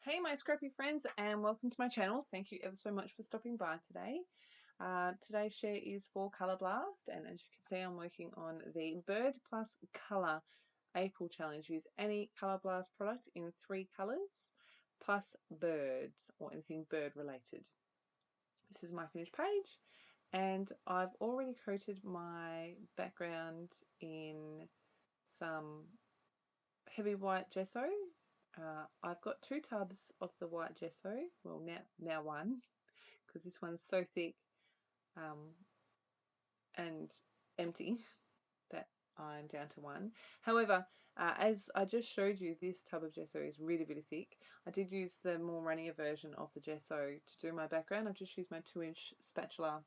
Hey my scrappy friends, and welcome to my channel. Thank you ever so much for stopping by today. Today's share is for Colour Blast, and as you can see I'm working on the Bird Plus Colour April Challenge. Use any Colour Blast product in 3 colours plus birds or anything bird related. This is my finished page, and I've already coated my background in some heavy white gesso. I've got 2 tubs of the white gesso, well now one, because this one's so thick and empty that I'm down to 1. However, as I just showed you, this tub of gesso is really thick. I did use the more runnier version of the gesso to do my background. I've just used my 2-inch spatula,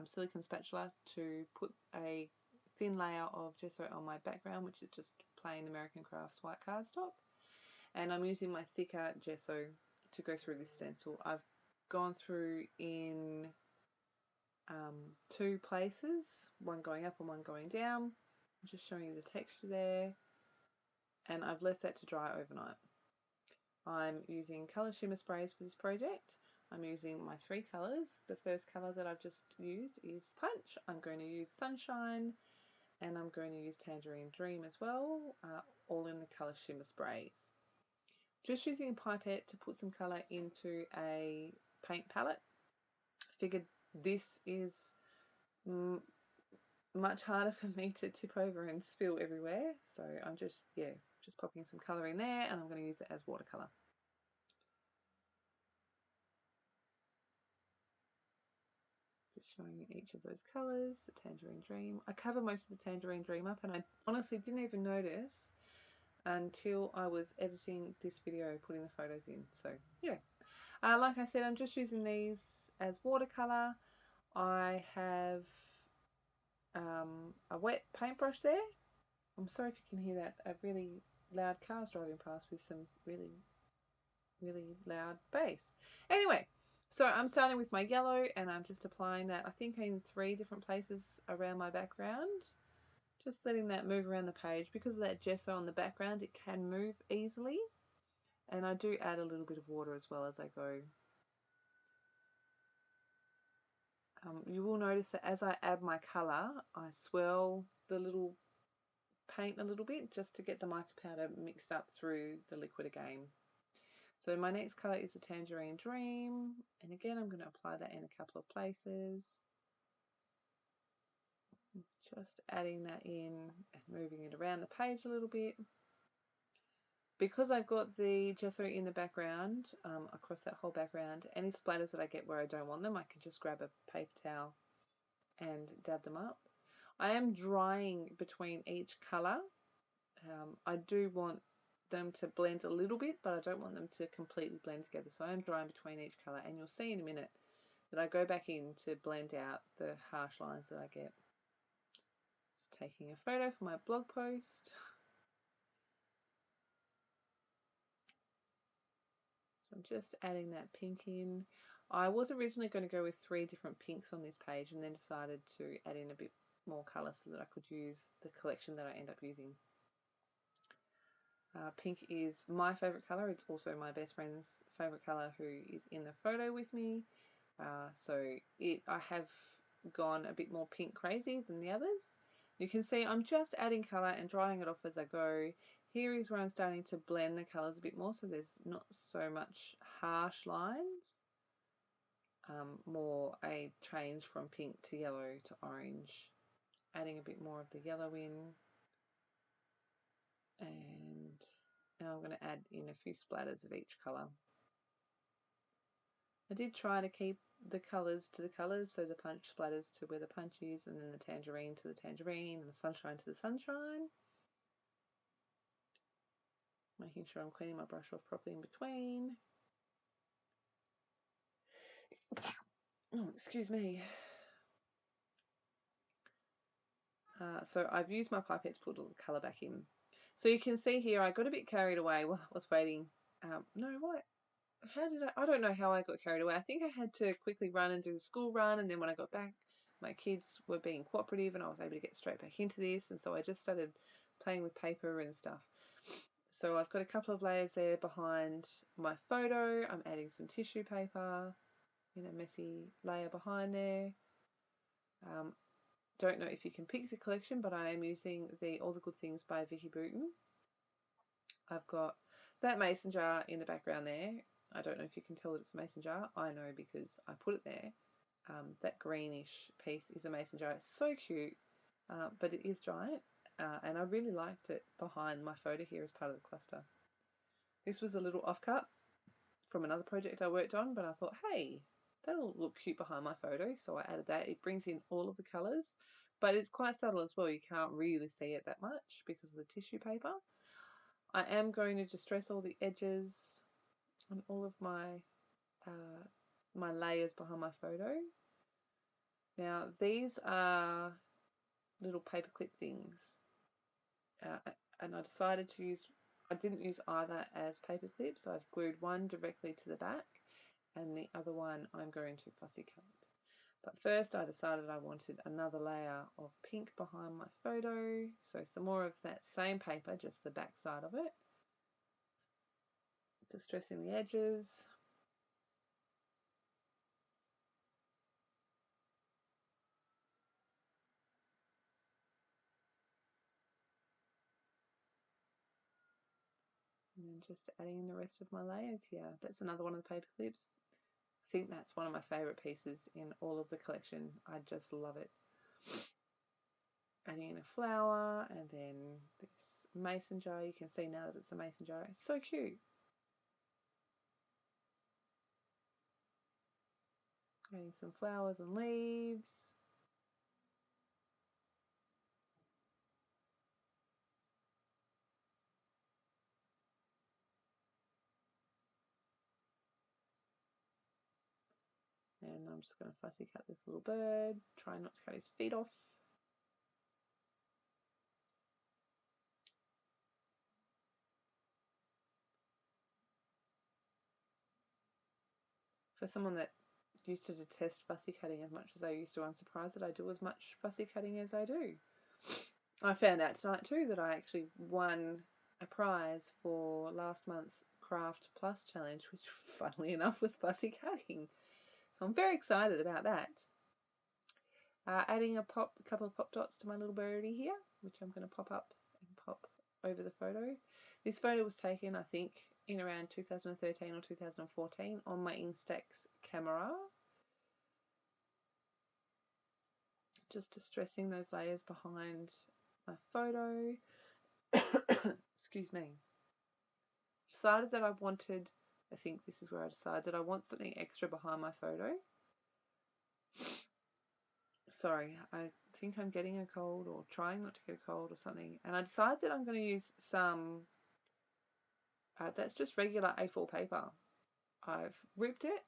silicone spatula, to put a thin layer of gesso on my background, which is just plain American Crafts white cardstock. And I'm using my thicker gesso to go through this stencil. I've gone through in 2 places, one going up and one going down. I'm just showing you the texture there, and I've left that to dry overnight. I'm using colour shimmer sprays for this project. I'm using my 3 colours. The first colour that I've just used is Punch. I'm going to use Sunshine, and I'm going to use Tangerine Dream as well, all in the colour shimmer sprays. Just using a pipette to put some colour into a paint palette. I figured this is much harder for me to tip over and spill everywhere, so I'm just popping some colour in there, and I'm going to use it as watercolour. Just showing you each of those colours. The Tangerine Dream. I cover most of the Tangerine Dream up, and I honestly didn't even notice until I was editing this video, putting the photos in. So yeah, like I said, I'm just using these as watercolour. I have a wet paintbrush there. I'm sorry if you can hear that, a really loud car's driving past with some really loud bass. Anyway, so I'm starting with my yellow, and I'm just applying that, I think, in 3 different places around my background. Just letting that move around the page. Because of that gesso on the background, it can move easily. And I do add a little bit of water as well as I go. You will notice that as I add my colour, I swirl the little paint a little bit just to get the mica powder mixed up through the liquid again. So my next colour is the Tangerine Dream, and again I'm going to apply that in a couple of places. Just adding that in and moving it around the page a little bit. Because I've got the gesso in the background, across that whole background, any splatters that I get where I don't want them, I can just grab a paper towel and dab them up. I am drying between each colour. I do want them to blend a little bit, but I don't want them to completely blend together. So I'm drying between each colour, and you'll see in a minute that I go back in to blend out the harsh lines that I get. Just taking a photo for my blog post. So I'm just adding that pink in. I was originally going to go with 3 different pinks on this page, and then decided to add in a bit more colour so that I could use the collection that I end up using. Pink is my favourite colour. It's also my best friend's favourite colour, who is in the photo with me. So I have gone a bit more pink crazy than the others. You can see I'm just adding colour and drying it off as I go. Here is where I'm starting to blend the colours a bit more, so there's not so much harsh lines. More a change from pink to yellow to orange. Adding a bit more of the yellow in. And now I'm going to add in a few splatters of each colour. I did try to keep the colours to the colours, so the punch splatters to where the punch is, and then the tangerine to the tangerine, and the sunshine to the sunshine. Making sure I'm cleaning my brush off properly in between. Oh, excuse me. So I've used my pipette to put all the colour back in. So you can see here I got a bit carried away while I was waiting. No, what? How did I don't know how I got carried away. I think I had to quickly run and do the school run, and then when I got back, my kids were being cooperative and I was able to get straight back into this, and so I just started playing with paper and stuff. So I've got a couple of layers there behind my photo. I'm adding some tissue paper in a messy layer behind there. Don't know if you can pick the collection, but I am using the All the Good Things by Vicky Bouton. I've got that mason jar in the background there. I don't know if you can tell that it's a mason jar. I know because I put it there. That greenish piece is a mason jar. It's so cute, but it is giant, and I really liked it behind my photo here as part of the cluster. This was a little offcut from another project I worked on, but I thought, hey, that'll look cute behind my photo, so I added that. It brings in all of the colours, but it's quite subtle as well. You can't really see it that much because of the tissue paper. I am going to distress all the edges on all of my my layers behind my photo. Now these are little paperclip things, and I decided to use, I didn't use either as paper clips. I've glued one directly to the back and the other one I'm going to fussy cut. But first I decided I wanted another layer of pink behind my photo, so some more of that same paper, just the back side of it. Distressing the edges. And then just adding in the rest of my layers here. That's another one of the paper clips. I think that's one of my favourite pieces in all of the collection. I just love it. Adding in a flower and then this mason jar. You can see now that it's a mason jar. It's so cute. Adding some flowers and leaves. And I'm just going to fussy cut this little bird. Try not to cut his feet off. For someone that used to detest fussy cutting as much as I used to, I'm surprised that I do as much fussy cutting as I do. I found out tonight too that I actually won a prize for last month's Craft Plus challenge, which funnily enough was fussy cutting. So I'm very excited about that. Adding a couple of pop dots to my little birdie here, which I'm going to pop up and pop over the photo. This photo was taken, I think, in around 2013 or 2014 on my Instax camera. Just distressing those layers behind my photo. Excuse me. Decided that I wanted, I think this is where I decided that I want something extra behind my photo. Sorry, I think I'm getting a cold or trying not to get a cold or something. And I decided that I'm going to use some, that's just regular A4 paper. I've ripped it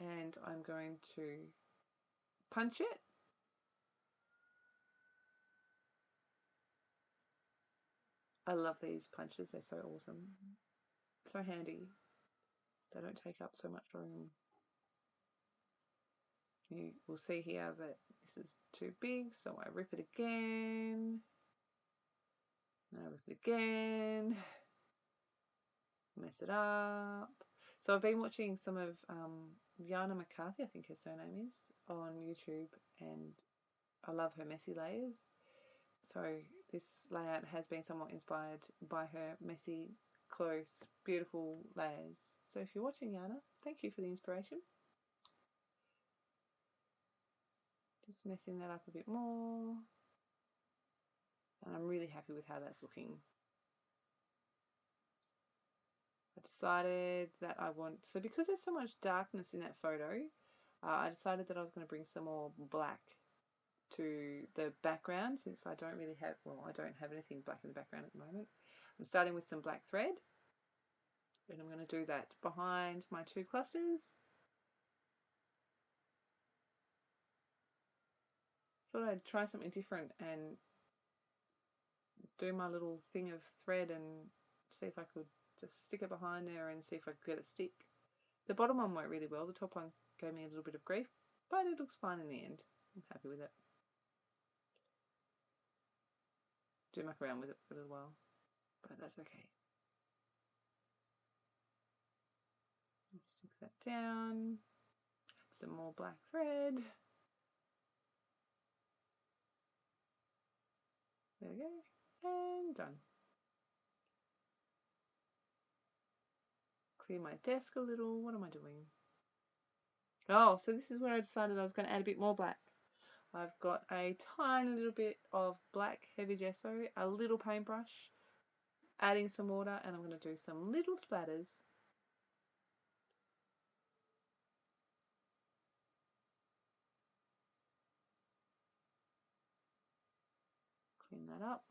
and I'm going to punch it. I love these punches, they're so awesome. So handy. They don't take up so much room. You will see here that this is too big, so I rip it again. Now I rip it again. Mess it up. So I've been watching some of Yana McCarthy, I think her surname is, on YouTube, and I love her messy layers. So this layout has been somewhat inspired by her messy, close, beautiful layers. So if you're watching, Yana, thank you for the inspiration. Just messing that up a bit more. And I'm really happy with how that's looking. I decided that I want, so because there's so much darkness in that photo, I decided that I was going to bring some more black to the background, since I don't really have, well, I don't have anything black in the background at the moment. I'm starting with some black thread, and I'm going to do that behind my two clusters. Thought I'd try something different and do my little thing of thread and see if I could just stick it behind there and see if I could get it stick. The bottom one went really well, the top one gave me a little bit of grief, but it looks fine in the end. I'm happy with it. Do muck around with it for a little while, but that's okay. Stick that down. Add some more black thread. There we go. And done. Clear my desk a little. What am I doing? Oh, so this is where I decided I was going to add a bit more black. I've got a tiny little bit of black heavy gesso, a little paintbrush, adding some water, and I'm going to do some little splatters. Clean that up.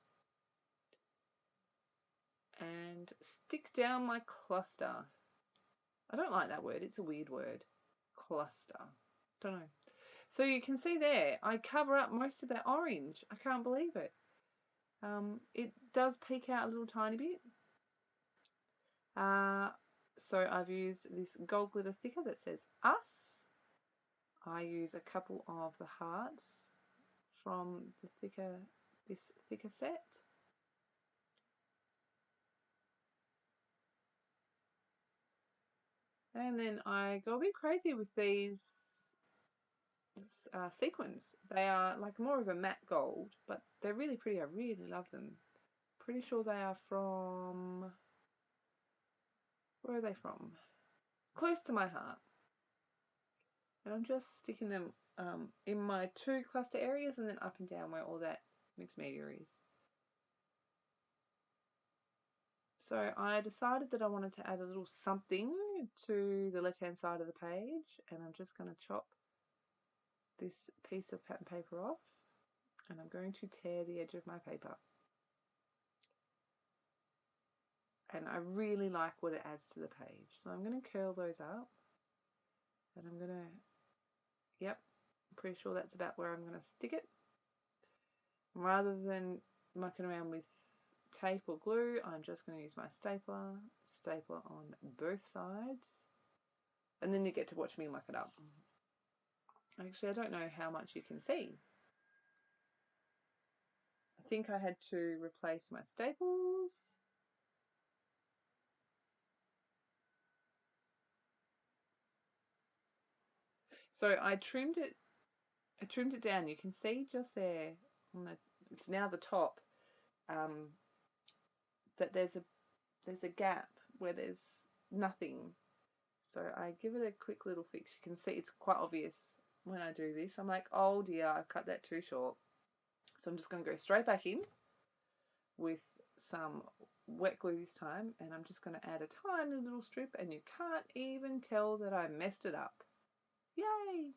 And stick down my cluster. I don't like that word, it's a weird word. Cluster. Don't know. So you can see there, I cover up most of that orange. I can't believe it. It does peek out a little tiny bit. So I've used this gold glitter thicker that says us. I use a couple of the hearts from the this thicker set. And then I go a bit crazy with these sequins. They are like more of a matte gold, but they're really pretty. I really love them. Pretty sure they are from, where are they from? Close to my heart. And I'm just sticking them in my two cluster areas and then up and down where all that mixed media is. So I decided that I wanted to add a little something to the left hand side of the page, and I'm just going to chop this piece of pattern paper off, and I'm going to tear the edge of my paper. And I really like what it adds to the page. So I'm going to curl those up, and I'm going to, yep, I'm pretty sure that's about where I'm going to stick it. Rather than mucking around with tape or glue, I'm just going to use my stapler on both sides, and then you get to watch me muck it up. Actually, I don't know how much you can see. I think I had to replace my staples. So I trimmed it down. You can see just there on the, it's now the top, that there's a gap where there's nothing. So I give it a quick little fix. You can see it's quite obvious when I do this. I'm like, oh dear, I've cut that too short. So I'm just going to go straight back in with some wet glue this time, and I'm just going to add a tiny little strip, and you can't even tell that I messed it up. Yay!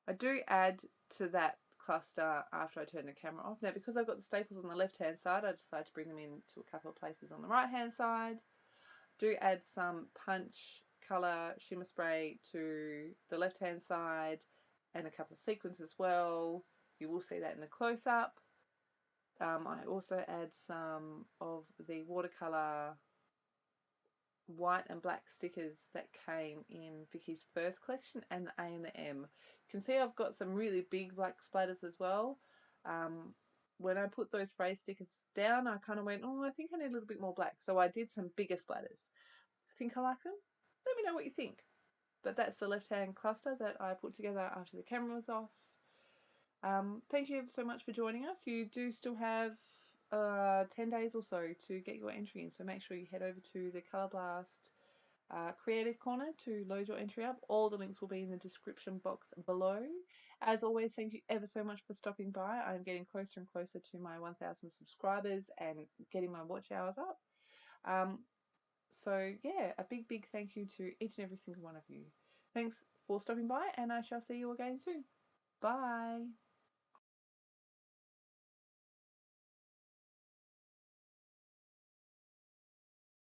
I do add to that cluster after I turn the camera off. Now, because I've got the staples on the left hand side, I decided to bring them in to a couple of places on the right hand side. Do add some punch colour shimmer spray to the left hand side and a couple of sequins as well. You will see that in the close-up. I also add some of the watercolour white and black stickers that came in Vicky's first collection, and the A and the M. You can see I've got some really big black splatters as well. When I put those phrase stickers down, I kind of went, oh, I think I need a little bit more black. So I did some bigger splatters. I think I like them. Let me know what you think. But that's the left-hand cluster that I put together after the camera was off. Thank you so much for joining us. You do still have 10 days or so to get your entry in, so make sure you head over to the Colour Blast Creative Corner to load your entry up. All the links will be in the description box below. As always, thank you ever so much for stopping by. I'm getting closer and closer to my 1,000 subscribers and getting my watch hours up. So yeah, a big thank you to each and every single one of you. Thanks for stopping by, and I shall see you again soon. Bye.